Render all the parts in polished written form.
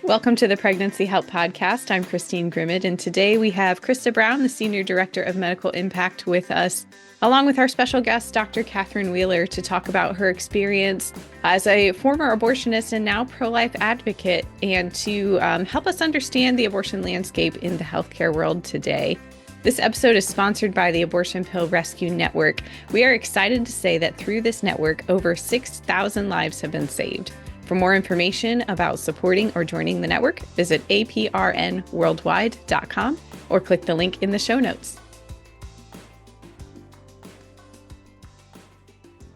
Welcome to the Pregnancy Help Podcast. I'm Christine Grimmett, and today we have Christa Brown, the Senior Director of Medical Impact, with us, along with our special guest, Dr. Catherine Wheeler, to talk about her experience as a former abortionist and now pro-life advocate, and to help us understand the abortion landscape in the healthcare world today. This episode is sponsored by the Abortion Pill Rescue Network. We are excited to say that through this network, over 6,000 lives have been saved. For more information about supporting or joining the network, visit aprnworldwide.com or click the link in the show notes.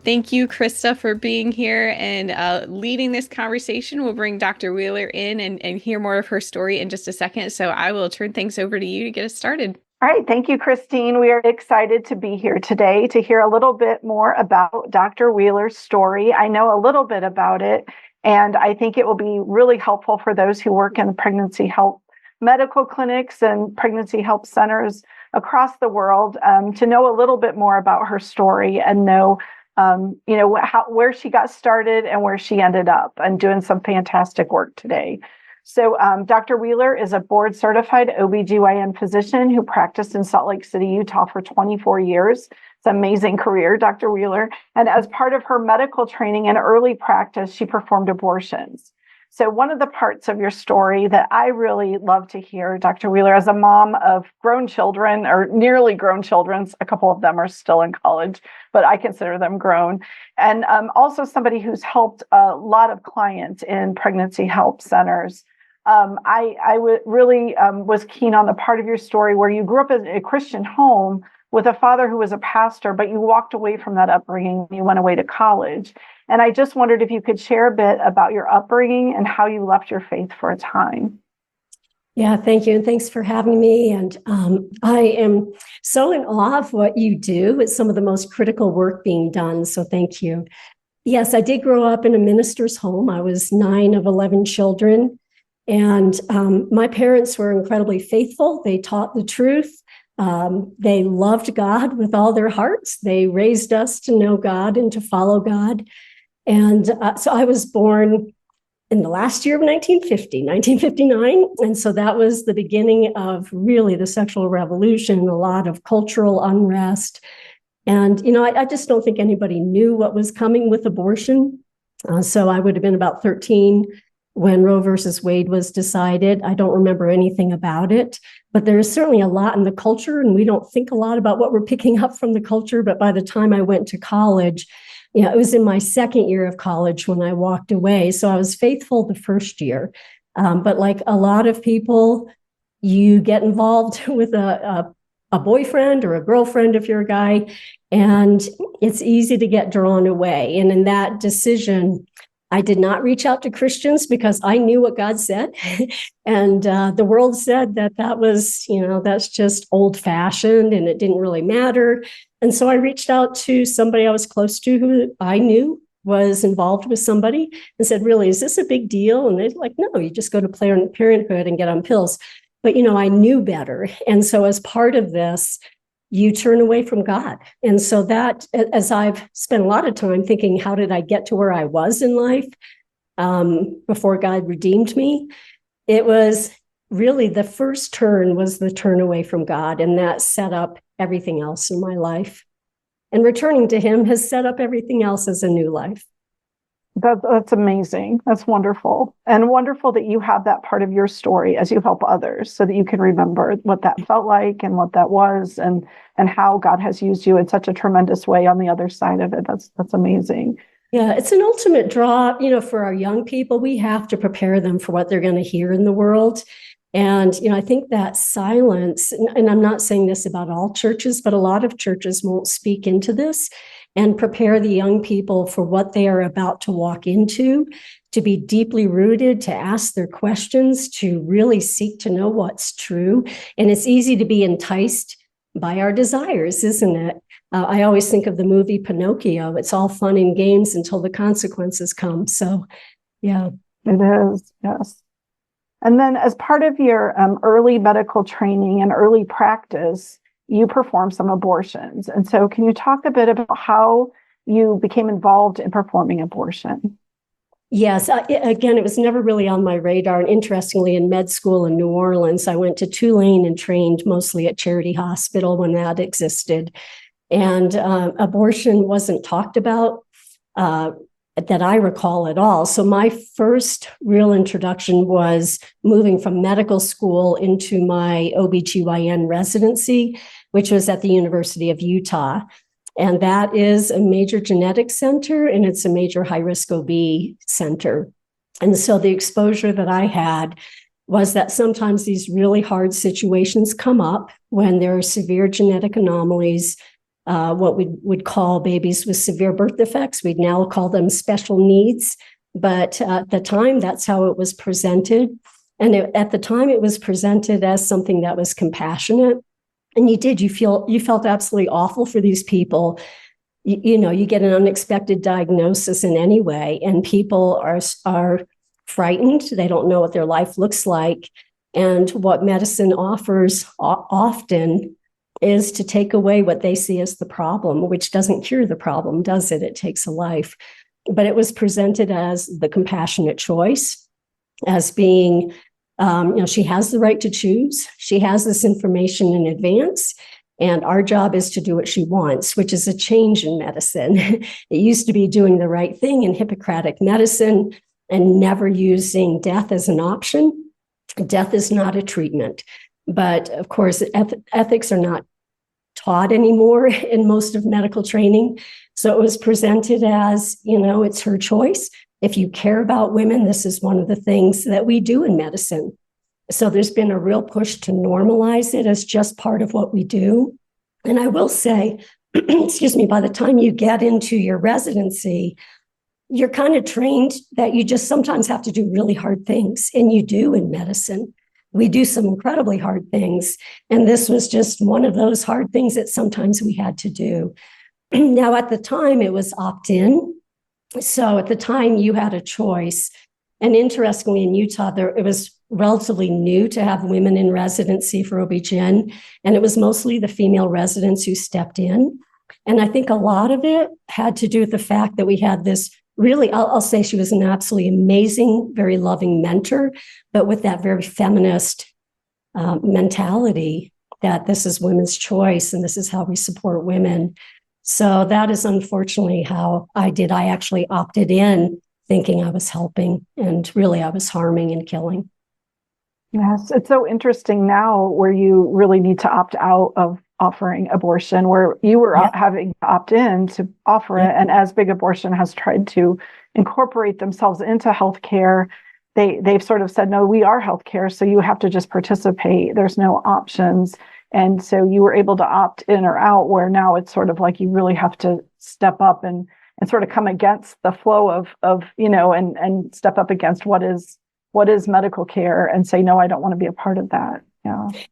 Thank you, Christa, for being here and leading this conversation. We'll bring Dr. Wheeler in and hear more of her story in just a second. So I will turn things over to you to get us started. All right. Thank you, Christine. We are excited to be here today to hear a little bit more about Dr. Wheeler's story. I know a little bit about it, and I think it will be really helpful for those who work in pregnancy help medical clinics and pregnancy help centers across the world to know a little bit more about her story and know where she got started and where she ended up, and doing some fantastic work today. So Dr. Wheeler is a board-certified OBGYN physician who practiced in Salt Lake City, Utah for 24 years. It's an amazing career, Dr. Wheeler. And as part of her medical training and early practice, she performed abortions. So one of the parts of your story that I really love to hear, Dr. Wheeler, as a mom of grown children, or nearly grown children, a couple of them are still in college, but I consider them grown, and also somebody who's helped a lot of clients in pregnancy help centers. I really was keen on the part of your story where you grew up in a Christian home with a father who was a pastor, but you walked away from that upbringing. You went away to college. And I just wondered if you could share a bit about your upbringing and how you left your faith for a time. Yeah, thank you. And thanks for having me. And I am so in awe of what you do. It's some of the most critical work being done. So thank you. Yes, I did grow up in a minister's home. I was 9 of 11 children. And my parents were incredibly faithful. They taught the truth. They loved God with all their hearts. They raised us to know God and to follow God. And so I was born in the last year of 1959. And so that was the beginning of really the sexual revolution, a lot of cultural unrest. And, I just don't think anybody knew what was coming with abortion. So I would have been about 13 when Roe versus Wade was decided. I don't remember anything about it, but there is certainly a lot in the culture, and we don't think a lot about what we're picking up from the culture. But by the time I went to college, it was in my second year of college when I walked away. So I was faithful the first year. But like a lot of people, you get involved with a boyfriend or a girlfriend if you're a guy, and it's easy to get drawn away. And in that decision, I did not reach out to Christians because I knew what God said. And the world said that was, that's just old fashioned and it didn't really matter. And so I reached out to somebody I was close to who I knew was involved with somebody and said, really, is this a big deal? And they're like, no, you just go to Planned Parenthood and get on pills. But, I knew better. And so as part of this, you turn away from God. And so that, as I've spent a lot of time thinking, how did I get to where I was in life before God redeemed me? It was really the first turn was the turn away from God. And that set up everything else in my life. And returning to Him has set up everything else as a new life. That's amazing. That's wonderful. And wonderful that you have that part of your story as you help others so that you can remember what that felt like and what that was and how God has used you in such a tremendous way on the other side of it. That's amazing. Yeah, it's an ultimate draw, for our young people. We have to prepare them for what they're going to hear in the world. And, I think that silence, and I'm not saying this about all churches, but a lot of churches won't speak into this and prepare the young people for what they are about to walk into, to be deeply rooted, to ask their questions, to really seek to know what's true. And it's easy to be enticed by our desires, isn't it? I always think of the movie Pinocchio. It's all fun and games until the consequences come. So, yeah. It is, yes. And then as part of your early medical training and early practice, you performed some abortions. And so can you talk a bit about how you became involved in performing abortion? Yes, again, it was never really on my radar. And interestingly, in med school in New Orleans, I went to Tulane and trained mostly at Charity Hospital when that existed. And abortion wasn't talked about that I recall at all. So my first real introduction was moving from medical school into my OBGYN residency, which was at the University of Utah. And that is a major genetic center, and it's a major high-risk OB center. And so the exposure that I had was that sometimes these really hard situations come up when there are severe genetic anomalies, what we would call babies with severe birth defects. We'd now call them special needs. But at the time, that's how it was presented. And at the time, it was presented as something that was compassionate. And you felt absolutely awful for these people. You get an unexpected diagnosis in any way, and people are frightened. They don't know what their life looks like. And what medicine offers often is to take away what they see as the problem, which doesn't cure the problem, does it? It takes a life. But it was presented as the compassionate choice, as being she has the right to choose. She has this information in advance, and our job is to do what she wants, which is a change in medicine. It used to be doing the right thing in Hippocratic medicine and never using death as an option. Death is not a treatment. But of course, ethics are not taught anymore in most of medical training. So it was presented as, it's her choice. If you care about women, this is one of the things that we do in medicine. So there's been a real push to normalize it as just part of what we do. And I will say, excuse me, by the time you get into your residency, you're kind of trained that you just sometimes have to do really hard things. And you do in medicine. We do some incredibly hard things. And this was just one of those hard things that sometimes we had to do. Now, at the time, it was opt-in. So at the time, you had a choice. And interestingly, in Utah, it was relatively new to have women in residency for OB-GYN. And it was mostly the female residents who stepped in. And I think a lot of it had to do with the fact that we had this really, I'll say she was an absolutely amazing, very loving mentor, but with that very feminist mentality that this is women's choice and this is how we support women. So that is unfortunately how I did. I actually opted in thinking I was helping, and really I was harming and killing. Yes, it's so interesting now where you really need to opt out of offering abortion, where you were having to opt in to offer it. And as Big Abortion has tried to incorporate themselves into healthcare, they've sort of said, no, we are healthcare, so you have to just participate. There's no options. And so you were able to opt in or out, where now it's sort of like you really have to step up and sort of come against the flow of and step up against what is medical care and say, no, I don't want to be a part of that.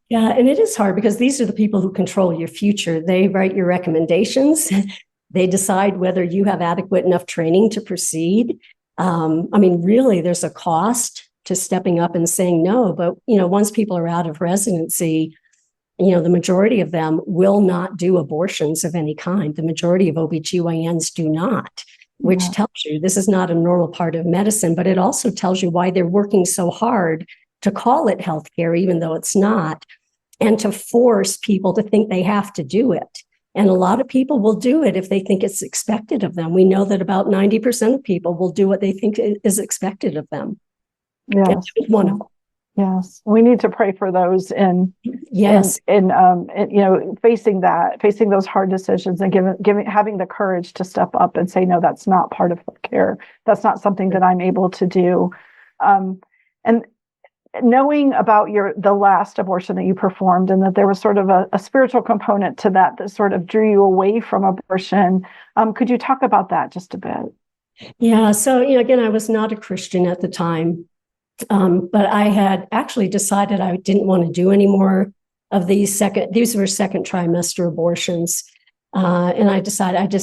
Yeah. And it is hard because these are the people who control your future. They write your recommendations. They decide whether you have adequate enough training to proceed. Really, there's a cost to stepping up and saying no. But, once people are out of residency, the majority of them will not do abortions of any kind. The majority of OBGYNs do not, which tells you this is not a normal part of medicine, but it also tells you why they're working so hard to call it healthcare, even though it's not, and to force people to think they have to do it. And a lot of people will do it if they think it's expected of them. We know that about 90% of people will do what they think is expected of them. Yes. One of them. Yes, we need to pray for those in facing those hard decisions and having the courage to step up and say, no, that's not part of care. That's not something that I'm able to do. And knowing about the last abortion that you performed, and that there was sort of a spiritual component to that sort of drew you away from abortion. Could you talk about that just a bit? Yeah. So, again, I was not a Christian at the time. But I had actually decided I didn't want to do any more of these were second trimester abortions. And I decided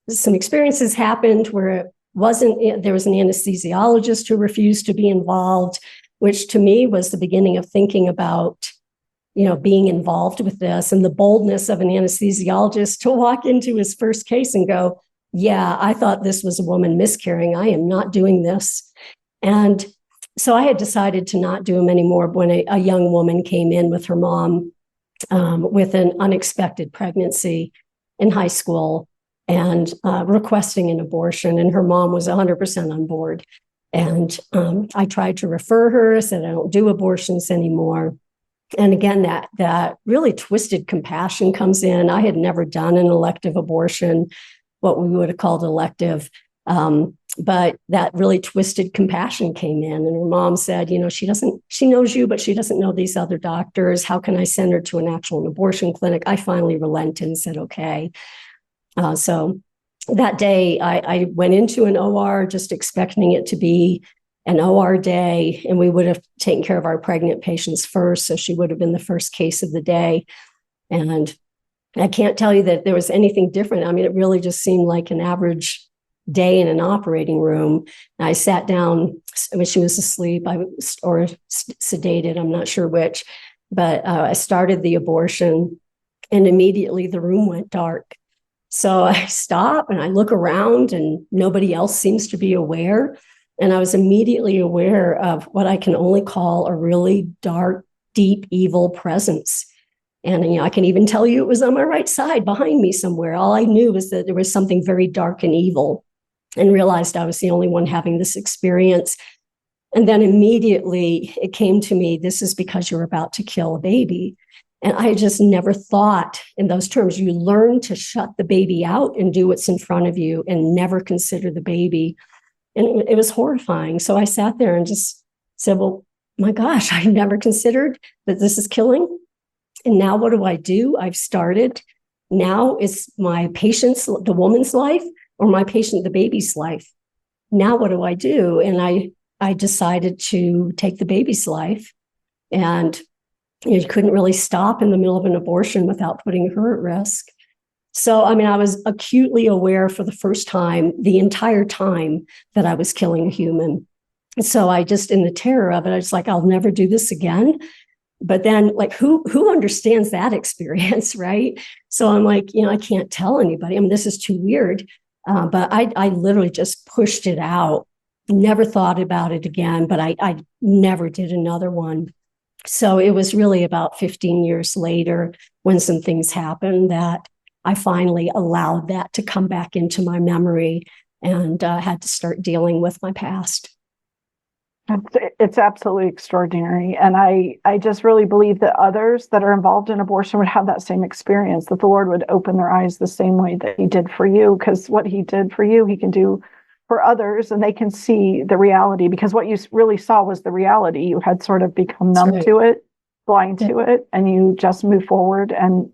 some experiences happened where there was an anesthesiologist who refused to be involved, which to me was the beginning of thinking about, being involved with this, and the boldness of an anesthesiologist to walk into his first case and go, yeah, I thought this was a woman miscarrying. I am not doing this. And so I had decided to not do them anymore when a young woman came in with her mom with an unexpected pregnancy in high school and requesting an abortion. And her mom was 100% on board. And I tried to refer her, said, I don't do abortions anymore. And again, that really twisted compassion comes in. I had never done an elective abortion, what we would have called elective. But that really twisted compassion came in. And her mom said, she knows you, but she doesn't know these other doctors. How can I send her to an actual abortion clinic? I finally relented and said, okay. So that day I went into an OR just expecting it to be an OR day, and we would have taken care of our pregnant patients first. So she would have been the first case of the day. And I can't tell you that there was anything different. I mean, it really just seemed like an average day in an operating room. I sat down when she was asleep or sedated, I'm not sure which, but I started the abortion and immediately the room went dark. So I stop and I look around and nobody else seems to be aware. And I was immediately aware of what I can only call a really dark, deep, evil presence. And I can even tell you it was on my right side behind me somewhere. All I knew was that there was something very dark and evil, and realized I was the only one having this experience. And then immediately it came to me, this is because you're about to kill a baby. And I just never thought in those terms. You learn to shut the baby out and do what's in front of you and never consider the baby. And it was horrifying. So I sat there and just said, well, my gosh, I never considered that this is killing. And now what do? I've started. Now it's my patient's, the woman's life, or my patient, the baby's life. Now what do? And I decided to take the baby's life. And you couldn't really stop in the middle of an abortion without putting her at risk. So, I mean, I was acutely aware for the first time, the entire time, that I was killing a human. So I just, in the terror of it, I was like, I'll never do this again. But then, like, who understands that experience, right? So I'm like, I can't tell anybody. I mean, this is too weird. But I literally just pushed it out, never thought about it again, but I never did another one. So it was really about 15 years later when some things happened that I finally allowed that to come back into my memory and had to start dealing with my past. It's absolutely extraordinary. And I just really believe that others that are involved in abortion would have that same experience, that the Lord would open their eyes the same way that he did for you, because what he did for you, he can do for others, and they can see the reality, because what you really saw was the reality. You had sort of become numb to it, blind to it, and you just moved forward and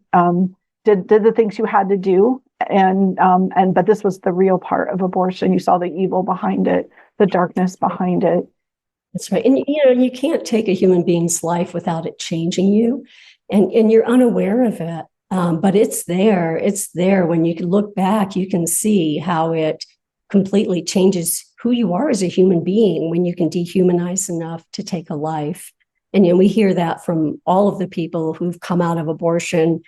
did the things you had to do. But this was the real part of abortion. You saw the evil behind it, the darkness behind it. That's right. And you can't take a human being's life without it changing you, and you're unaware of it. But it's there. It's there. When you can look back, you can see how it completely changes who you are as a human being when you can dehumanize enough to take a life. And we hear that from all of the people who've come out of abortion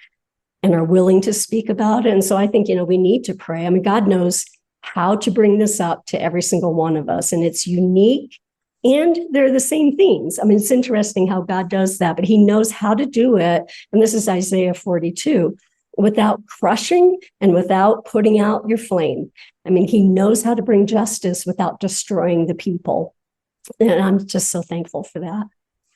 and are willing to speak about it. And so I think, we need to pray. I mean, God knows how to bring this up to every single one of us, and it's unique. And they're the same themes. I mean, it's interesting how God does that, but he knows how to do it. And this is Isaiah 42, without crushing and without putting out your flame. I mean, he knows how to bring justice without destroying the people. And I'm just so thankful for that.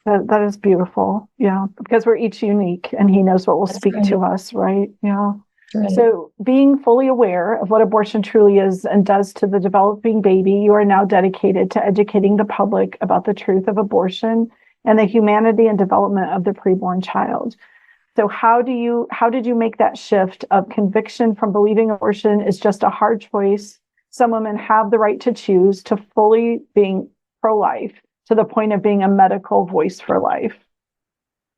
That is beautiful. Yeah, because we're each unique and he knows what will speak to us, right? Yeah. Right. So being fully aware of what abortion truly is and does to the developing baby, you are now dedicated to educating the public about the truth of abortion and the humanity and development of the preborn child. So how did you make that shift of conviction from believing abortion is just a hard choice, some women have the right to choose, to fully being pro-life, to the point of being a medical voice for life?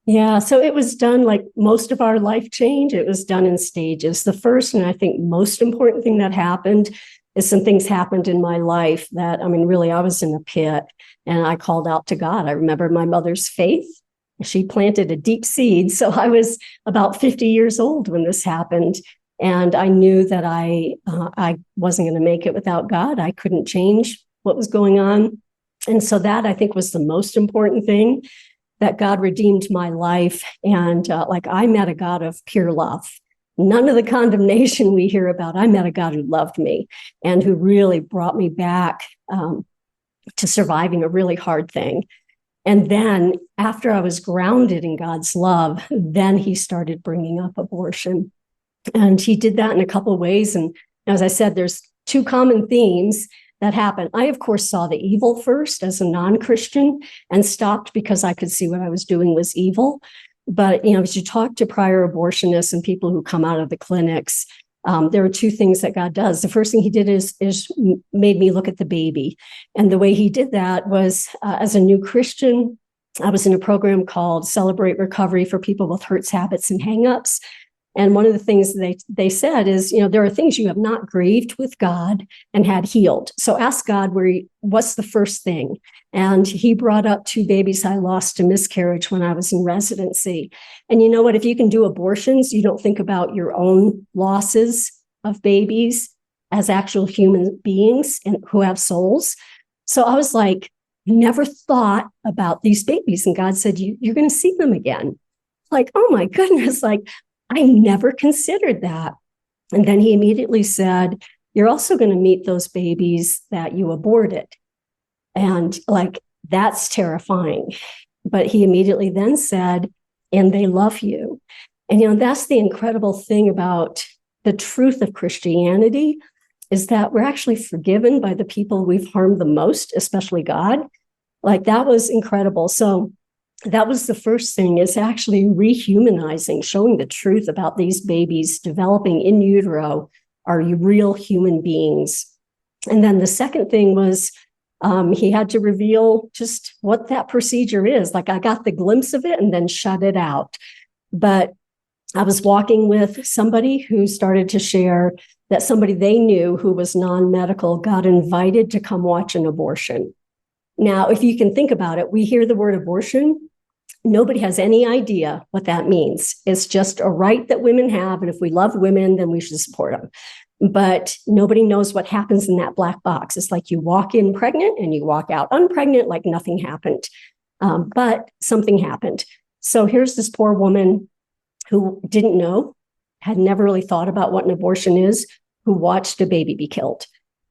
Yeah, so it was done like most of our life change. It was done in stages. The first, and I think most important thing that happened is some things happened in my life that, I mean, really, I was in a pit and I called out to God. I remember my mother's faith. She planted a deep seed. So I was about 50 years old when this happened. And I knew that I wasn't going to make it without God. I couldn't change what was going on. And so that, I think, was the most important thing, that God redeemed my life. And I met a God of pure love. None of the condemnation we hear about. I met a God who loved me and who really brought me back to surviving a really hard thing. And then after I was grounded in God's love, then he started bringing up abortion. And he did that in a couple of ways. And as I said, there's two common themes that happen. I, of course, saw the evil first as a non-Christian and stopped because I could see what I was doing was evil. But, as you talk to prior abortionists and people who come out of the clinics, there are two things that God does. The first thing he did is made me look at the baby. And the way he did that was as a new Christian, I was in a program called Celebrate Recovery for people with hurts, habits, and hangups. And one of the things they said is, there are things you have not grieved with God and had healed. So ask God, what's the first thing? And he brought up 2 babies I lost to miscarriage when I was in residency. And you know what? If you can do abortions, you don't think about your own losses of babies as actual human beings and who have souls. So I was like, never thought about these babies. And God said, you're going to see them again. Like, oh my goodness, I never considered that. And then he immediately said, you're also going to meet those babies that you aborted. And that's terrifying. But he immediately then said, and they love you. And, that's the incredible thing about the truth of Christianity, is that we're actually forgiven by the people we've harmed the most, especially God. That was incredible. So that was the first thing, is actually rehumanizing, showing the truth about these babies developing in utero are real human beings. And then the second thing was he had to reveal just what that procedure is. I got the glimpse of it and then shut it out. But I was walking with somebody who started to share that somebody they knew who was non-medical got invited to come watch an abortion. Now, if you can think about it, we hear the word abortion. Nobody has any idea what that means. It's just a right that women have. And if we love women, then we should support them. But nobody knows what happens in that black box. It's like you walk in pregnant and you walk out unpregnant, like nothing happened. But something happened. So here's this poor woman who didn't know, had never really thought about what an abortion is, who watched a baby be killed.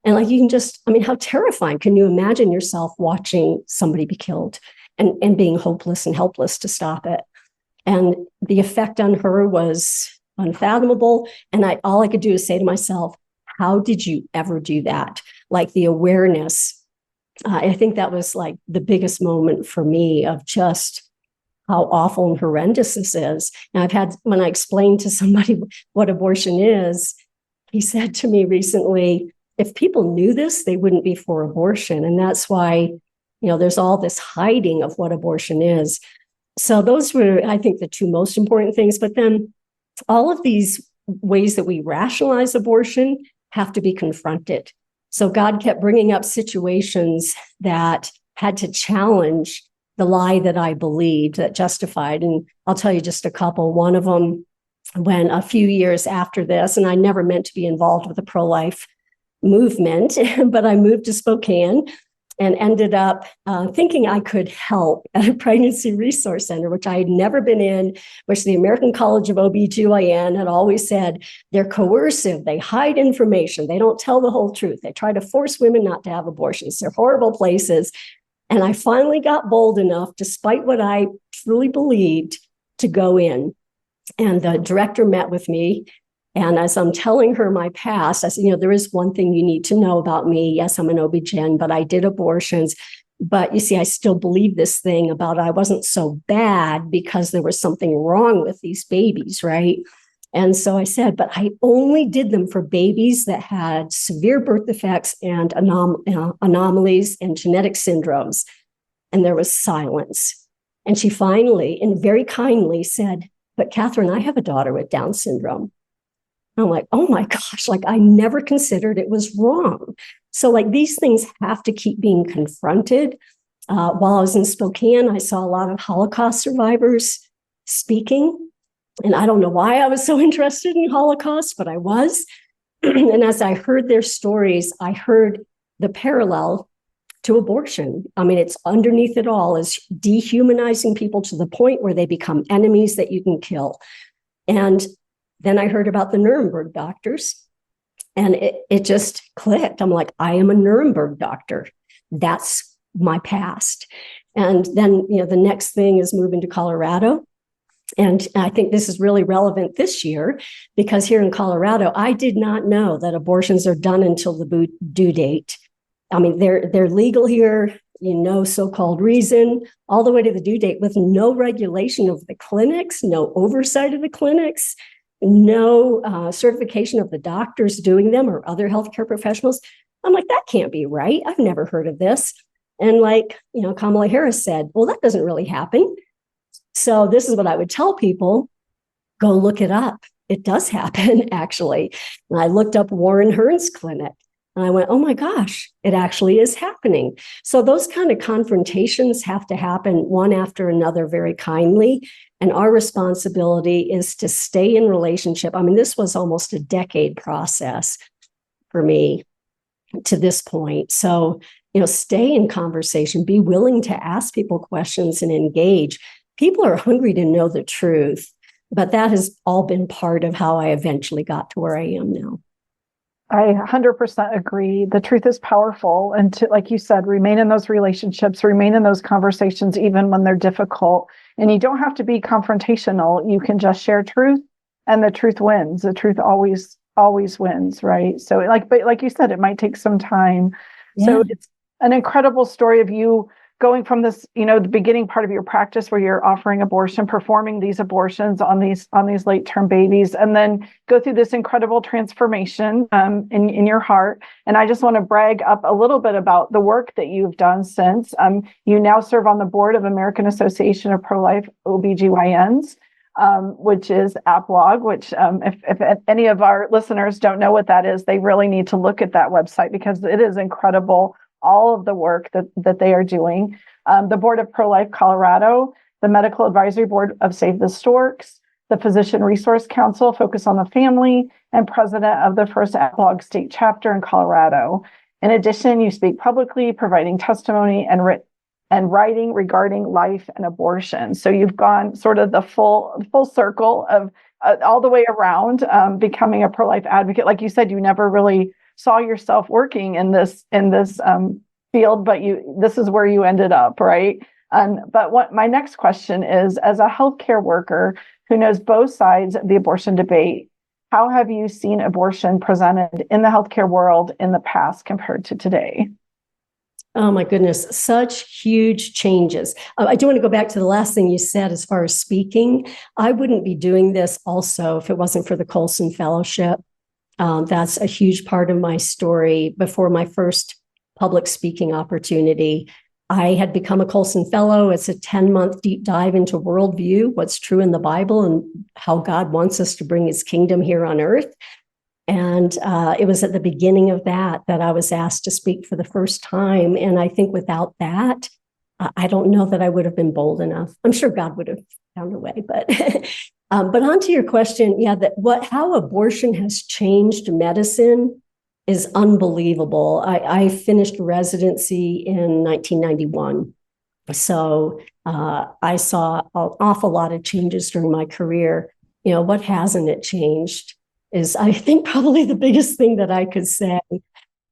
And you can just, how terrifying. Can you imagine yourself watching somebody be killed? And being hopeless and helpless to stop it. And the effect on her was unfathomable. And all I could do is say to myself, how did you ever do that? The awareness. I think that was the biggest moment for me of just how awful and horrendous this is. And when I explained to somebody what abortion is, he said to me recently, if people knew this, they wouldn't be for abortion. And that's why there's all this hiding of what abortion is. So those were, I think, the 2 most important things. But then all of these ways that we rationalize abortion have to be confronted. So God kept bringing up situations that had to challenge the lie that I believed that justified. And I'll tell you just a couple. One of them, when a few years after this, and I never meant to be involved with the pro-life movement, but I moved to Spokane and ended up thinking I could help at a pregnancy resource center, which I had never been in, which the American College of OB/GYN had always said, they're coercive, they hide information, they don't tell the whole truth, they try to force women not to have abortions, they're horrible places. And I finally got bold enough, despite what I truly believed, to go in. And the director met with me. And as I'm telling her my past, I said, there is one thing you need to know about me. Yes, I'm an OB/GYN, but I did abortions. But you see, I still believe this thing about I wasn't so bad because there was something wrong with these babies, right? And so I said, but I only did them for babies that had severe birth defects and anomalies and genetic syndromes. And there was silence. And she finally, and very kindly said, but Catherine, I have a daughter with Down syndrome. I'm like, oh my gosh, I never considered it was wrong. So these things have to keep being confronted. While I was in Spokane, I saw a lot of Holocaust survivors speaking. And I don't know why I was so interested in Holocaust, but I was. And as I heard their stories, I heard the parallel to abortion. I mean, it's underneath it all is dehumanizing people to the point where they become enemies that you can kill. And then I heard about the Nuremberg doctors, and it just clicked. I'm like, I am a Nuremberg doctor. That's my past. And then, the next thing is moving to Colorado. And I think this is really relevant this year because here in Colorado, I did not know that abortions are done until the due date. I mean, they're legal here, so-called reason, all the way to the due date with no regulation of the clinics, no oversight of the clinics, no certification of the doctors doing them or other healthcare professionals. I'm like, that can't be right. I've never heard of this. And Kamala Harris said, well, that doesn't really happen. So this is what I would tell people, go look it up. It does happen, actually. And I looked up Warren Hearn's clinic and I went, oh my gosh, it actually is happening. So those kind of confrontations have to happen one after another very kindly. And our responsibility is to stay in relationship. I mean, this was almost a decade process for me to this point. So, stay in conversation, be willing to ask people questions and engage. People are hungry to know the truth, but that has all been part of how I eventually got to where I am now. I 100% agree. The truth is powerful. And like you said, remain in those relationships, remain in those conversations, even when they're difficult. And you don't have to be confrontational. You can just share truth and the truth wins. The truth always wins, right? So but like you said, it might take some time. Yeah. So it's an incredible story of you going from this, the beginning part of your practice where you're offering abortion, performing these abortions on these late-term babies, and then go through this incredible transformation in your heart. And I just want to brag up a little bit about the work that you've done since. You now serve on the board of American Association of Pro-Life OBGYNs, which is APLOG, which if any of our listeners don't know what that is, they really need to look at that website because it is incredible. All of the work that they are doing. The Board of Pro-Life Colorado, the Medical Advisory Board of Save the Storks, the Physician Resource Council, Focus on the Family, and president of the first APLOG state chapter in Colorado. In addition, you speak publicly, providing testimony and writing regarding life and abortion. So you've gone sort of the full circle of all the way around becoming a pro-life advocate. Like you said, you never really saw yourself working in this field, but this is where you ended up, right? But what my next question is, as a healthcare worker who knows both sides of the abortion debate, how have you seen abortion presented in the healthcare world in the past compared to today? Oh my goodness, such huge changes. I do want to go back to the last thing you said as far as speaking. I wouldn't be doing this also if it wasn't for the Colson Fellowship. That's a huge part of my story. Before my first public speaking opportunity, I had become a Colson Fellow. It's a 10-month deep dive into worldview, what's true in the Bible, and how God wants us to bring his kingdom here on earth. And it was at the beginning of that I was asked to speak for the first time. And I think without that, I don't know that I would have been bold enough. I'm sure God would have found a way, but but on to your question, how abortion has changed medicine is unbelievable. I finished residency in 1991. So I saw an awful lot of changes during my career. What hasn't it changed is, I think, probably the biggest thing that I could say.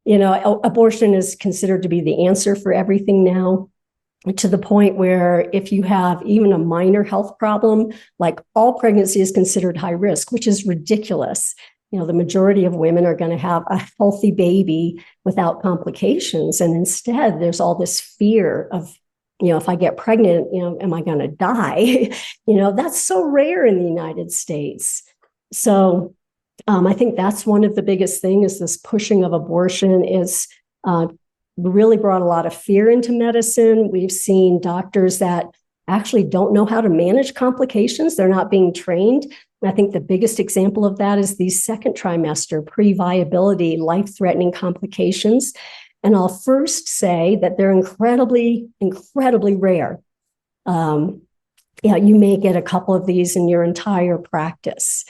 Abortion is considered to be the answer for everything now, to the point where if you have even a minor health problem, like all pregnancy is considered high risk, which is ridiculous. The majority of women are going to have a healthy baby without complications. And instead, there's all this fear of, if I get pregnant, am I going to die? That's so rare in the United States. So I think that's one of the biggest things, is this pushing of abortion is really brought a lot of fear into medicine. We've seen doctors that actually don't know how to manage complications. They're not being trained. And I think the biggest example of that is these second trimester pre-viability, life-threatening complications. And I'll first say that they're incredibly, incredibly rare. you may get a couple of these in your entire practice.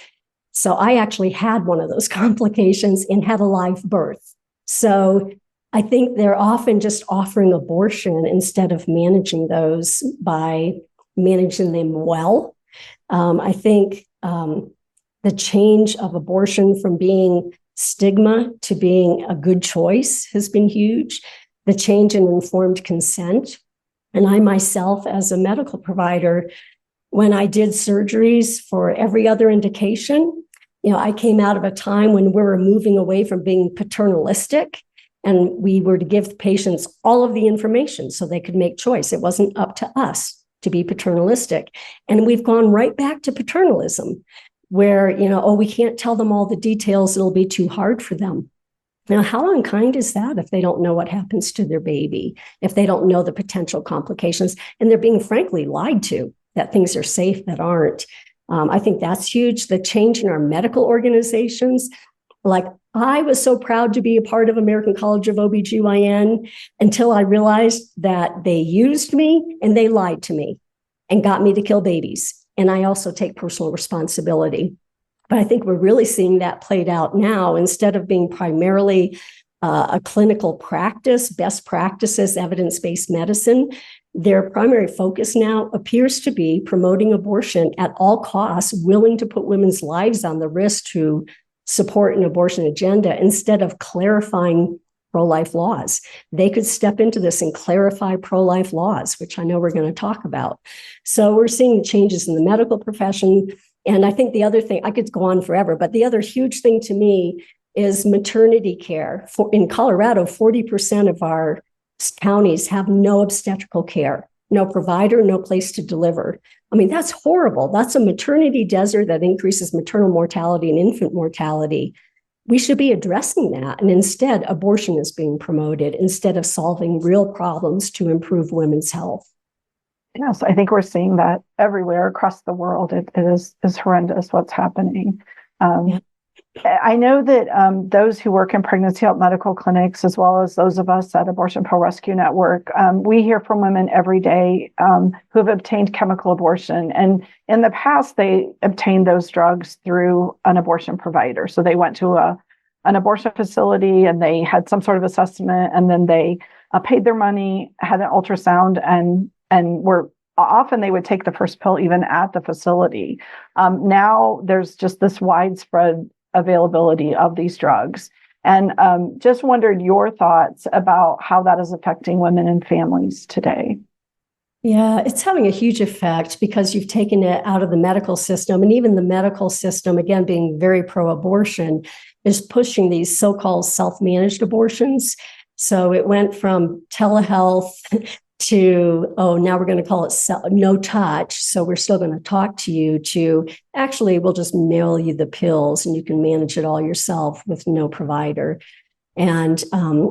So I actually had one of those complications and had a live birth. So I think they're often just offering abortion instead of managing those by managing them well. I think the change of abortion from being stigma to being a good choice has been huge. The change in informed consent. And I myself, as a medical provider, when I did surgeries for every other indication, I came out of a time when we were moving away from being paternalistic, and we were to give patients all of the information so they could make choice. It wasn't up to us to be paternalistic. And we've gone right back to paternalism, where, we can't tell them all the details, it'll be too hard for them. Now, how unkind is that if they don't know what happens to their baby, if they don't know the potential complications, and they're being frankly lied to that things are safe that aren't? I think that's huge. The change in our medical organizations. Like, I was so proud to be a part of American College of OBGYN until I realized that they used me and they lied to me and got me to kill babies. And I also take personal responsibility. But I think we're really seeing that played out now. Instead of being primarily a clinical practice, best practices, evidence-based medicine, their primary focus now appears to be promoting abortion at all costs, willing to put women's lives on the risk to support an abortion agenda instead of clarifying pro-life laws. They could step into this and clarify pro-life laws, which I know we're going to talk about. So we're seeing changes in the medical profession. And I think the other thing, I could go on forever, but the other huge thing to me is maternity care. In Colorado, 40% of our counties have no obstetrical care, no provider, no place to deliver. I mean, that's horrible. That's a maternity desert that increases maternal mortality and infant mortality. We should be addressing that. And instead, abortion is being promoted instead of solving real problems to improve women's health. Yes, I think we're seeing that everywhere across the world. It is horrendous what's happening. Yeah. I know that those who work in pregnancy help medical clinics, as well as those of us at Abortion Pill Rescue Network, we hear from women every day who have obtained chemical abortion. And in the past, they obtained those drugs through an abortion provider. So they went to an abortion facility and they had some sort of assessment, and then they paid their money, had an ultrasound, and were often they would take the first pill even at the facility. Now there's just this widespread availability of these drugs. And just wondered your thoughts about how that is affecting women and families today. Yeah, it's having a huge effect because you've taken it out of the medical system. And even the medical system, again, being very pro-abortion, is pushing these so-called self-managed abortions. So it went from telehealth to, now we're going to call it no touch. So we're still going to talk to you, to actually, we'll just mail you the pills and you can manage it all yourself with no provider. And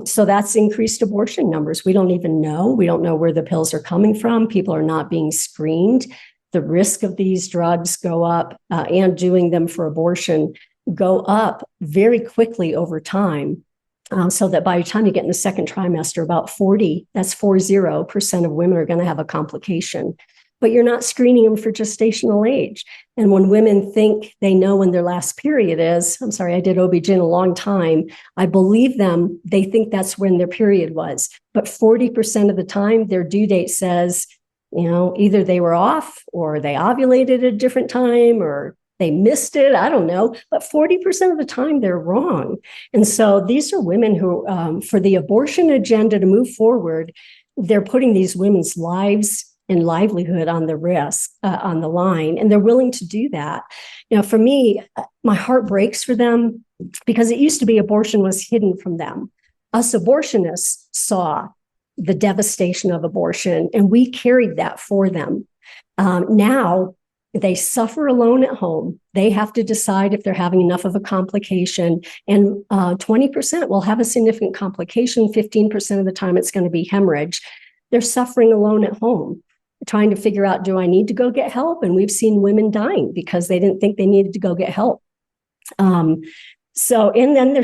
so that's increased abortion numbers. We don't even know. We don't know where the pills are coming from. People are not being screened. The risk of these drugs go up and doing them for abortion go up very quickly over time. So that by the time you get in the second trimester, about 40% of women are going to have a complication. But you're not screening them for gestational age. And when women think they know when their last period is, I'm sorry, I did OB-GYN a long time. I believe them. They think that's when their period was. But 40% of the time, their due date says, either they were off or they ovulated at a different time or they missed it. I don't know. But 40% of the time, they're wrong. And so these are women who, for the abortion agenda to move forward, they're putting these women's lives and livelihood on the risk, on the line, and they're willing to do that. For me, my heart breaks for them because it used to be abortion was hidden from them. Us abortionists saw the devastation of abortion, and we carried that for them. Now, they suffer alone at home. They have to decide if they're having enough of a complication, and 20% will have a significant complication. 15% of the time, it's going to be hemorrhage. They're suffering alone at home, trying to figure out, do I need to go get help? And we've seen women dying because they didn't think they needed to go get help. And then they're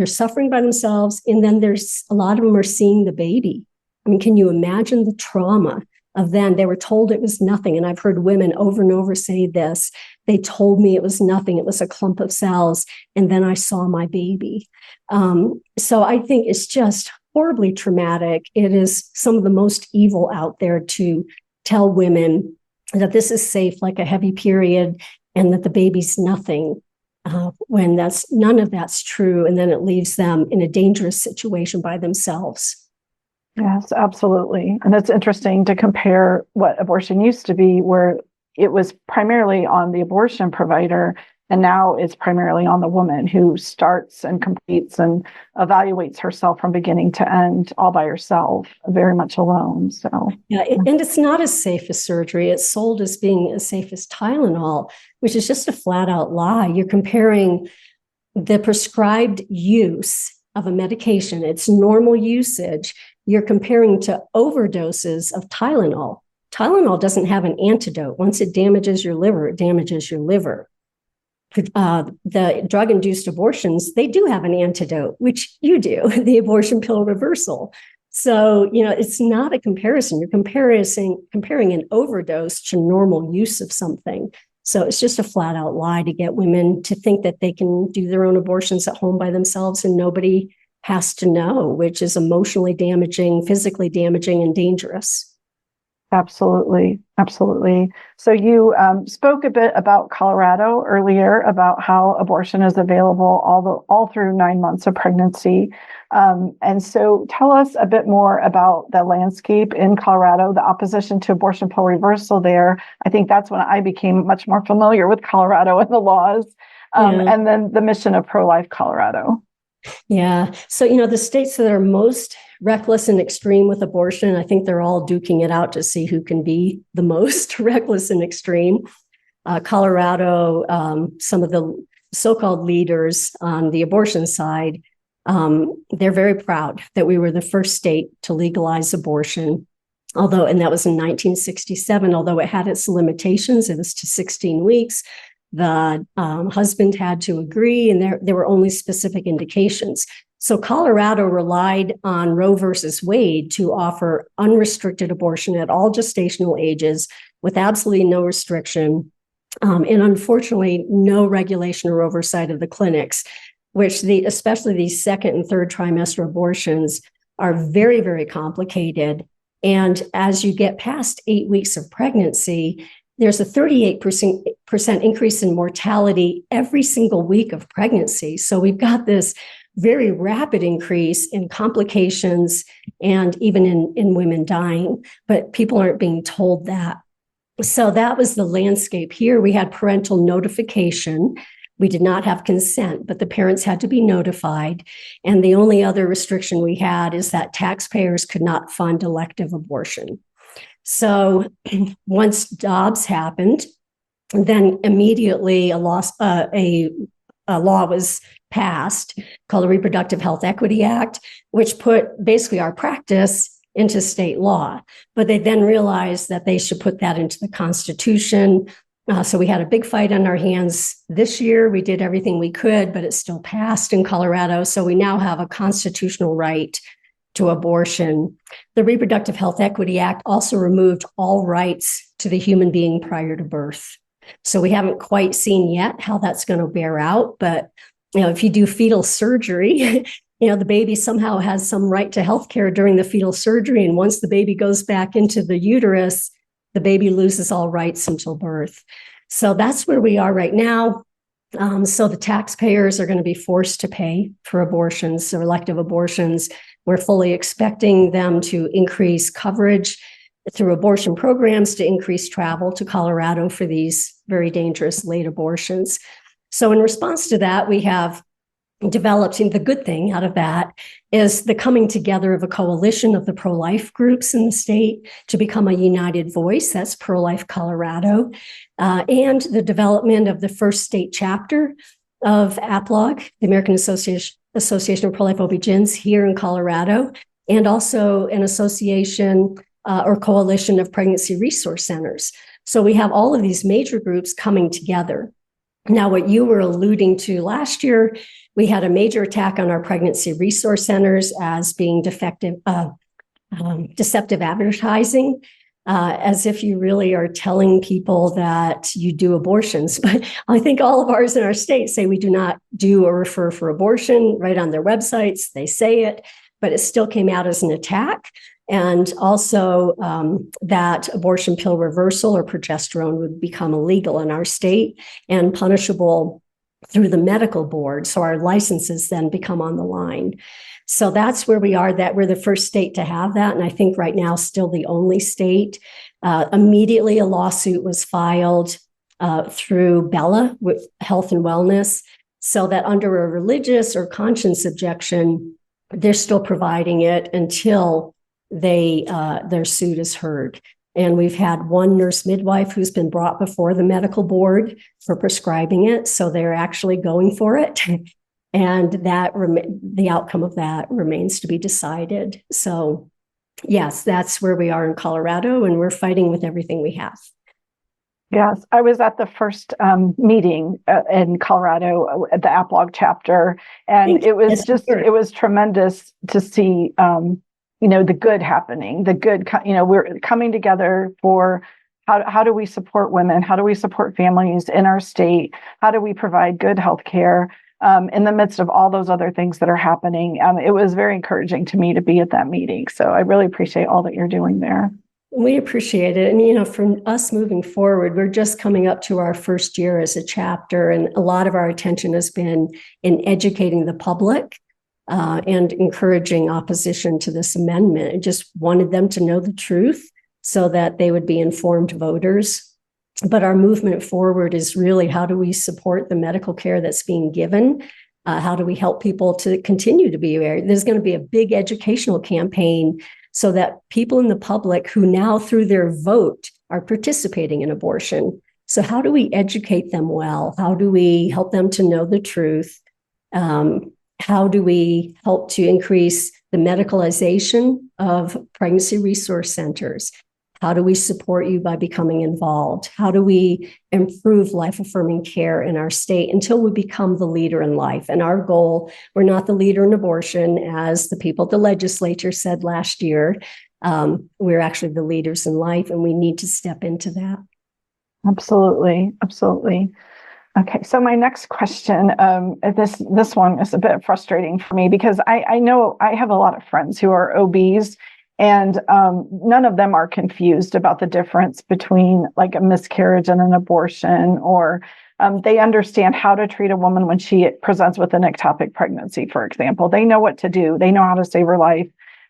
suffering by themselves. And then there's a lot of them are seeing the baby. I mean, can you imagine the trauma of then. They were told it was nothing. And I've heard women over and over say this. They told me it was nothing. It was a clump of cells. And then I saw my baby. So I think it's just horribly traumatic. It is some of the most evil out there to tell women that this is safe, like a heavy period, and that the baby's nothing, when none of that's true. And then it leaves them in a dangerous situation by themselves. Yes, absolutely. And it's interesting to compare what abortion used to be, where it was primarily on the abortion provider, and now it's primarily on the woman who starts and completes and evaluates herself from beginning to end all by herself, very much alone. So yeah, and it's not as safe as surgery. It's sold as being as safe as Tylenol, which is just a flat out lie. You're comparing the prescribed use of a medication, its normal usage, you're comparing to overdoses of Tylenol. Tylenol doesn't have an antidote. Once it damages your liver, it damages your liver. The drug-induced abortions, they do have an antidote, which you do, the abortion pill reversal. So, it's not a comparison. You're comparing an overdose to normal use of something. So it's just a flat out lie to get women to think that they can do their own abortions at home by themselves and nobody has to know, which is emotionally damaging, physically damaging, and dangerous. Absolutely. Absolutely. So you spoke a bit about Colorado earlier, about how abortion is available all through 9 months of pregnancy. And so tell us a bit more about the landscape in Colorado, the opposition to abortion pill reversal there. I think that's when I became much more familiar with Colorado and the laws, and then the mission of Pro-Life Colorado. Yeah. So, the states that are most reckless and extreme with abortion, I think they're all duking it out to see who can be the most reckless and extreme. Colorado, some of the so-called leaders on the abortion side, they're very proud that we were the first state to legalize abortion. And that was in 1967, although it had its limitations, it was to 16 weeks. The husband had to agree, and there were only specific indications. So Colorado relied on Roe versus Wade to offer unrestricted abortion at all gestational ages with absolutely no restriction, and unfortunately, no regulation or oversight of the clinics, which especially these second and third trimester abortions are very, very complicated. And as you get past 8 weeks of pregnancy, there's a 38% increase in mortality every single week of pregnancy. So we've got this very rapid increase in complications and even in women dying, but people aren't being told that. So that was the landscape here. We had parental notification. We did not have consent, but the parents had to be notified. And the only other restriction we had is that taxpayers could not fund elective abortion. So once Dobbs happened, then immediately a law was passed called the Reproductive Health Equity Act, which put basically our practice into state law. But they then realized that they should put that into the Constitution. So we had a big fight on our hands this year. We did everything we could, but it still passed in Colorado. So we now have a constitutional right to abortion. The Reproductive Health Equity Act also removed all rights to the human being prior to birth. So we haven't quite seen yet how that's going to bear out. But, if you do fetal surgery, the baby somehow has some right to health care during the fetal surgery. And once the baby goes back into the uterus, the baby loses all rights until birth. So that's where we are right now. So the taxpayers are going to be forced to pay for abortions, or elective abortions. We're fully expecting them to increase coverage through abortion programs, to increase travel to Colorado for these very dangerous late abortions. So in response to that, we have developed, the good thing out of that is the coming together of a coalition of the pro-life groups in the state to become a united voice. That's Pro-Life Colorado, and the development of the first state chapter of APLOG, the American Association of Pro-Life OB-GYNs here in Colorado, and also an association or coalition of pregnancy resource centers. So we have all of these major groups coming together. Now, what you were alluding to last year, we had a major attack on our pregnancy resource centers as being deceptive advertising. as if you really are telling people that you do abortions. But I think all of ours in our state say we do not do or refer for abortion. Right on their websites, they say it, but it still came out as an attack. And also that abortion pill reversal or progesterone would become illegal in our state and punishable through the medical board. So our licenses then become on the line. So that's where we are, that we're the first state to have that. And I think right now still the only state. Immediately a lawsuit was filed through Bella with Health and Wellness, so that under a religious or conscience objection, they're still providing it until their suit is heard. And we've had one nurse midwife who's been brought before the medical board for prescribing it. So they're actually going for it. And the outcome of that remains to be decided. So yes, that's where we are in Colorado, and we're fighting with everything we have. Yes, I was at the first meeting in Colorado at the APLOG chapter, and it was tremendous to see, the good happening, we're coming together for how do we support women? How do we support families in our state? How do we provide good health care in the midst of all those other things that are happening? It was very encouraging to me to be at that meeting. So I really appreciate all that you're doing there. We appreciate it. And, from us moving forward, we're just coming up to our first year as a chapter. And a lot of our attention has been in educating the public and encouraging opposition to this amendment. I just wanted them to know the truth so that they would be informed voters. But our movement forward is really, how do we support the medical care that's being given? How do we help people to continue to be aware? There's going to be a big educational campaign so that people in the public who now through their vote are participating in abortion. So how do we educate them well? How do we help them to know the truth? How do we help to increase the medicalization of pregnancy resource centers? How do we support you by becoming involved? How do we improve life-affirming care in our state until we become the leader in life? And our goal, we're not the leader in abortion, as the people at the legislature said last year. We're actually the leaders in life, and we need to step into that. Absolutely. Absolutely. Okay, so my next question, this one is a bit frustrating for me because I know I have a lot of friends who are OBs, and none of them are confused about the difference between like a miscarriage and an abortion, or they understand how to treat a woman when she presents with an ectopic pregnancy, for example. They know what to do. They know how to save her life.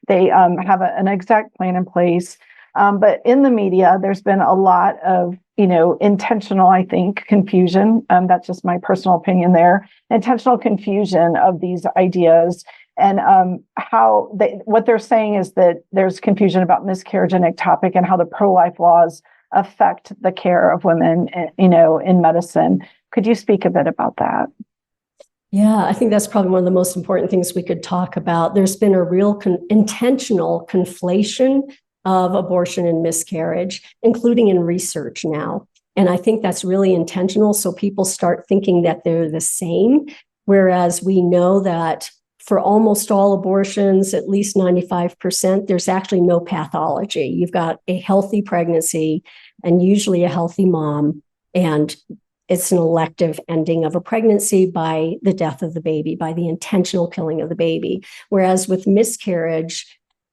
They have an exact plan in place. But in the media, there's been a lot of, intentional, I think, confusion. That's just my personal opinion there. Intentional confusion of these ideas. And what they're saying is that there's confusion about miscarriage and ectopic and how the pro-life laws affect the care of women, in medicine. Could you speak a bit about that? Yeah, I think that's probably one of the most important things we could talk about. There's been a real intentional conflation of abortion and miscarriage, including in research now. And I think that's really intentional. So people start thinking that they're the same, whereas we know that for almost all abortions, at least 95%, there's actually no pathology. You've got a healthy pregnancy and usually a healthy mom, and it's an elective ending of a pregnancy by the death of the baby, by the intentional killing of the baby. Whereas with miscarriage,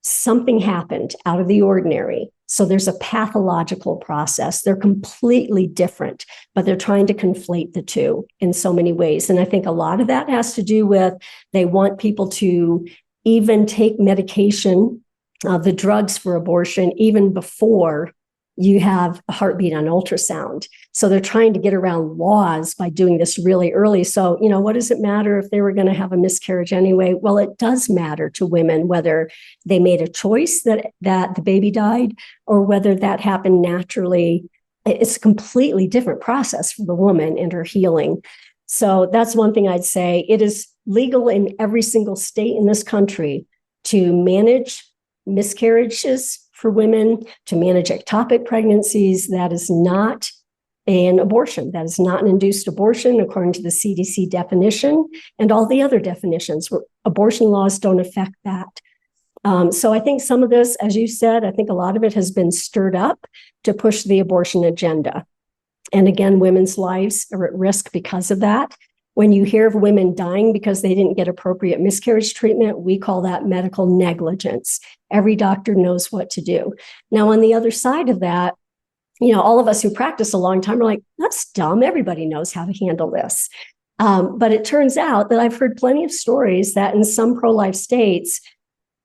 something happened out of the ordinary. So there's a pathological process. They're completely different, but they're trying to conflate the two in so many ways. And I think a lot of that has to do with they want people to even take medication, the drugs for abortion, even before you have a heartbeat on ultrasound. So they're trying to get around laws by doing this really early. So, what does it matter if they were going to have a miscarriage anyway? Well, it does matter to women whether they made a choice that the baby died or whether that happened naturally. It's a completely different process for the woman and her healing. So that's one thing I'd say. It is legal in every single state in this country to manage miscarriages for women, to manage ectopic pregnancies. That is not an abortion. That is not an induced abortion according to the CDC definition and all the other definitions. Abortion laws don't affect that. So I think some of this, as you said, I think a lot of it has been stirred up to push the abortion agenda. And again, women's lives are at risk because of that. When you hear of women dying because they didn't get appropriate miscarriage treatment, we call that medical negligence. Every doctor knows what to do. Now, on the other side of that, all of us who practice a long time are like, that's dumb. Everybody knows how to handle this. But it turns out that I've heard plenty of stories that in some pro-life states,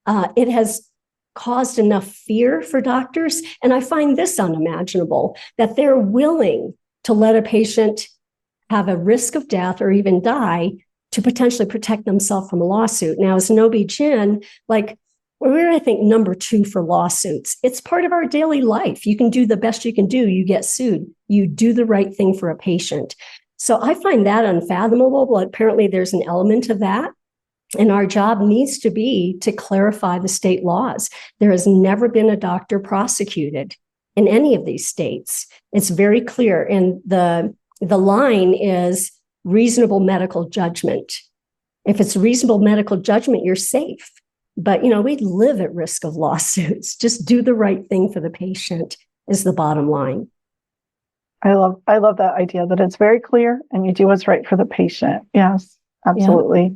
it has caused enough fear for doctors. And I find this unimaginable, that they're willing to let a patient have a risk of death or even die to potentially protect themselves from a lawsuit. Now, as an OB-GYN, we're, I think, number 2 for lawsuits. It's part of our daily life. You can do the best you can do. You get sued. You do the right thing for a patient. So I find that unfathomable, but apparently there's an element of that. And our job needs to be to clarify the state laws. There has never been a doctor prosecuted in any of these states. It's very clear. And the line is reasonable medical judgment. If it's reasonable medical judgment, you're safe. But, we live at risk of lawsuits. Just do the right thing for the patient is the bottom line. I love that idea that it's very clear and you do what's right for the patient. Yes, absolutely. Yeah.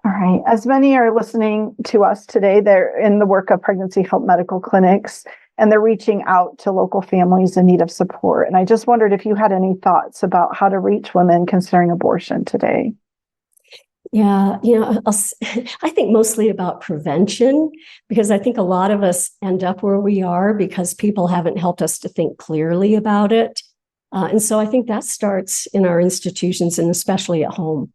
All right. As many are listening to us today, they're in the work of pregnancy help medical clinics, and they're reaching out to local families in need of support. And I just wondered if you had any thoughts about how to reach women considering abortion today. Yeah, I think mostly about prevention, because I think a lot of us end up where we are because people haven't helped us to think clearly about it. And so I think that starts in our institutions and especially at home.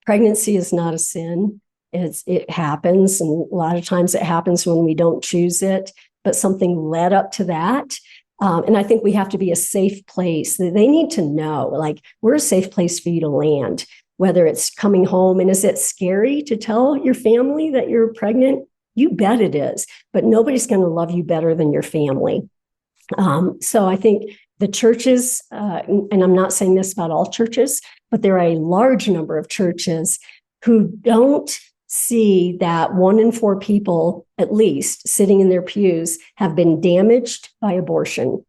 Pregnancy is not a sin. It happens. And a lot of times it happens when we don't choose it, but something led up to that. And I think we have to be a safe place. They need to know, we're a safe place for you to land. Whether it's coming home, and is it scary to tell your family that you're pregnant? You bet it is, but nobody's going to love you better than your family. So I think the churches, and I'm not saying this about all churches, but there are a large number of churches who don't see that 1 in 4 people, at least sitting in their pews, have been damaged by abortion.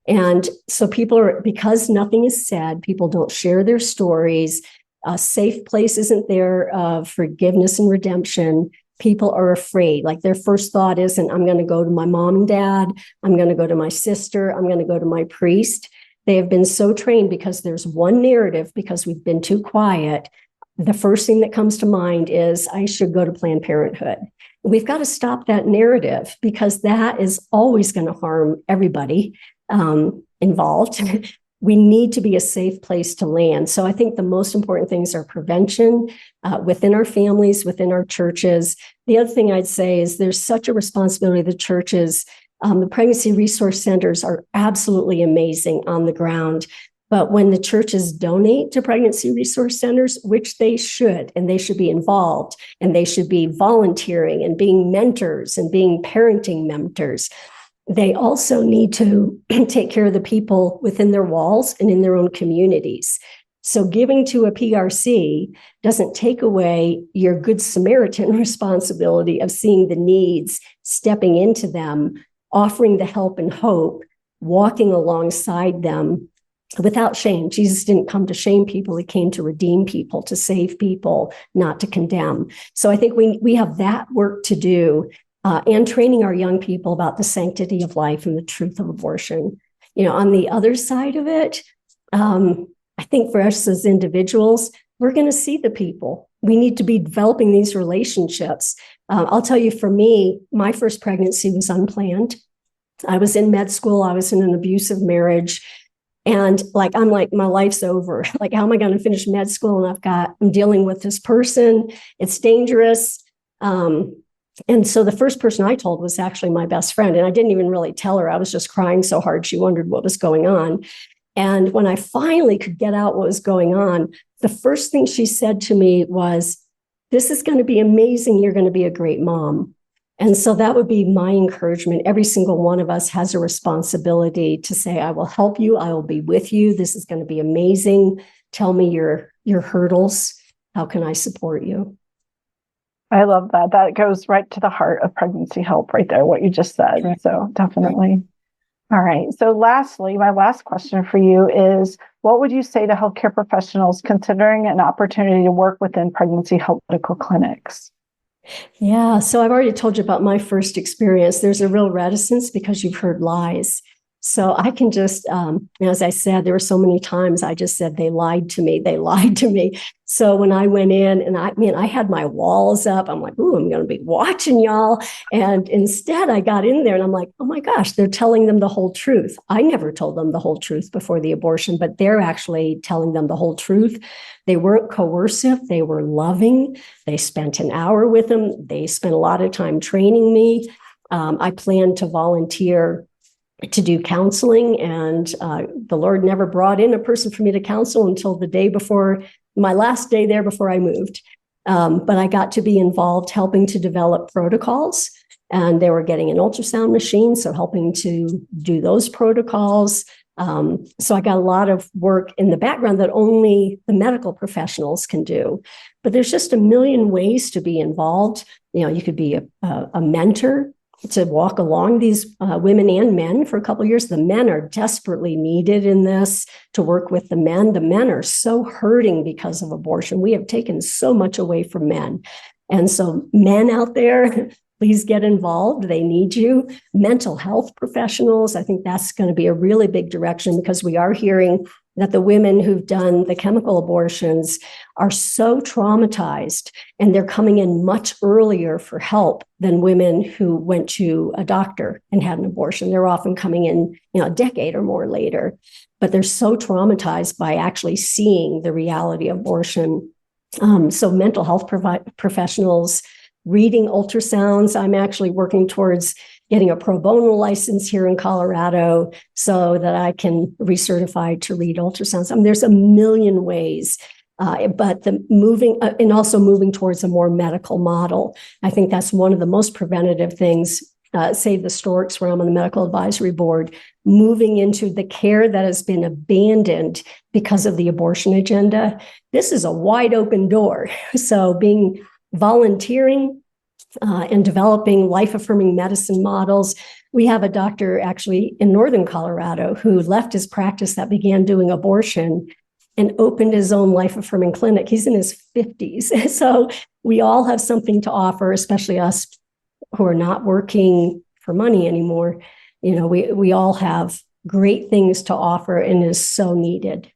And so because nothing is said, people don't share their stories. A safe place isn't there of forgiveness and redemption. People are afraid. Their first thought isn't, I'm going to go to my mom and dad. I'm going to go to my sister. I'm going to go to my priest. They have been so trained because there's one narrative, because we've been too quiet. The first thing that comes to mind is I should go to Planned Parenthood. We've got to stop that narrative, because that is always going to harm everybody involved. We need to be a safe place to land. So I think the most important things are prevention within our families, within our churches. The other thing I'd say is there's such a responsibility of the churches. The pregnancy resource centers are absolutely amazing on the ground. But when the churches donate to pregnancy resource centers, which they should, and they should be involved, and they should be volunteering and being mentors and being parenting mentors, they also need to take care of the people within their walls and in their own communities. So giving to a PRC doesn't take away your Good Samaritan responsibility of seeing the needs, stepping into them, offering the help and hope, walking alongside them without shame. Jesus didn't come to shame people. He came to redeem people, to save people, not to condemn. So I think we have that work to do. And training our young people about the sanctity of life and the truth of abortion. On the other side of it, I think for us as individuals, we're going to see the people. We need to be developing these relationships. I'll tell you, for me, my first pregnancy was unplanned. I was in med school. I was in an abusive marriage. And I'm like, my life's over. How am I going to finish med school? And I'm dealing with this person. It's dangerous. And so the first person I told was actually my best friend. And I didn't even really tell her. I was just crying so hard. She wondered what was going on. And when I finally could get out what was going on, the first thing she said to me was, this is going to be amazing. You're going to be a great mom. And so that would be my encouragement. Every single one of us has a responsibility to say, I will help you. I will be with you. This is going to be amazing. Tell me your hurdles. How can I support you? I love that. That goes right to the heart of pregnancy help right there, what you just said. Right. So definitely. All right. So lastly, my last question for you is, what would you say to healthcare professionals considering an opportunity to work within pregnancy help medical clinics? Yeah, so I've already told you about my first experience. There's a real reticence because you've heard lies. So I can just, as I said, there were so many times I just said, they lied to me. They lied to me. So when I went in and I had my walls up, I'm like, ooh, I'm going to be watching y'all. And instead I got in there and I'm like, oh my gosh, they're telling them the whole truth. I never told them the whole truth before the abortion, but they're actually telling them the whole truth. They weren't coercive. They were loving. They spent an hour with them. They spent a lot of time training me. I planned to volunteer to do counseling, and the Lord never brought in a person for me to counsel until the day before my last day there before I moved. But I got to be involved helping to develop protocols, and they were getting an ultrasound machine, so helping to do those protocols. So I got a lot of work in the background that only the medical professionals can do. But there's just a million ways to be involved. You could be a mentor to walk along these women and men for a couple of years. The men are desperately needed in this, to work with the men. The men are so hurting because of abortion. We have taken so much away from men. And so men out there, please get involved. They need you. Mental health professionals, I think that's going to be a really big direction, because we are hearing that the women who've done the chemical abortions are so traumatized, and they're coming in much earlier for help than women who went to a doctor and had an abortion. They're often coming in, a decade or more later, but they're so traumatized by actually seeing the reality of abortion. So mental health professionals, reading ultrasounds. I'm actually working towards getting a pro bono license here in Colorado so that I can recertify to read ultrasounds. There's a million ways, but and also moving towards a more medical model. I think that's one of the most preventative things. Save the Storks, where I'm on the medical advisory board, moving into the care that has been abandoned because of the abortion agenda. This is a wide open door. So volunteering and developing life-affirming medicine models. We have a doctor actually in northern Colorado who left his practice that began doing abortion and opened his own life-affirming clinic. He's in his 50s. So we all have something to offer, especially us who are not working for money anymore. We all have great things to offer, and is so needed.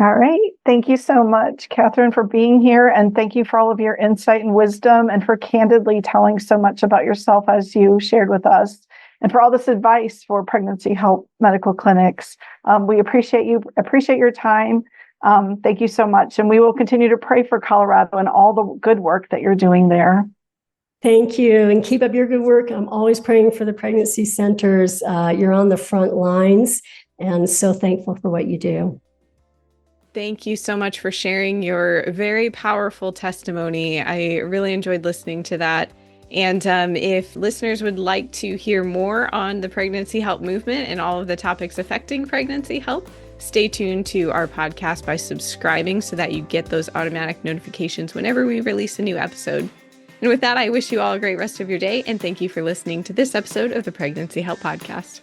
All right. Thank you so much, Catherine, for being here. And thank you for all of your insight and wisdom, and for candidly telling so much about yourself as you shared with us, and for all this advice for pregnancy help medical clinics. We appreciate your time. Thank you so much. And we will continue to pray for Colorado and all the good work that you're doing there. Thank you. And keep up your good work. I'm always praying for the pregnancy centers. You're on the front lines, and so thankful for what you do. Thank you so much for sharing your very powerful testimony. I really enjoyed listening to that. And if listeners would like to hear more on the pregnancy help movement and all of the topics affecting pregnancy help, stay tuned to our podcast by subscribing so that you get those automatic notifications whenever we release a new episode. And with that, I wish you all a great rest of your day, and thank you for listening to this episode of the Pregnancy Help Podcast.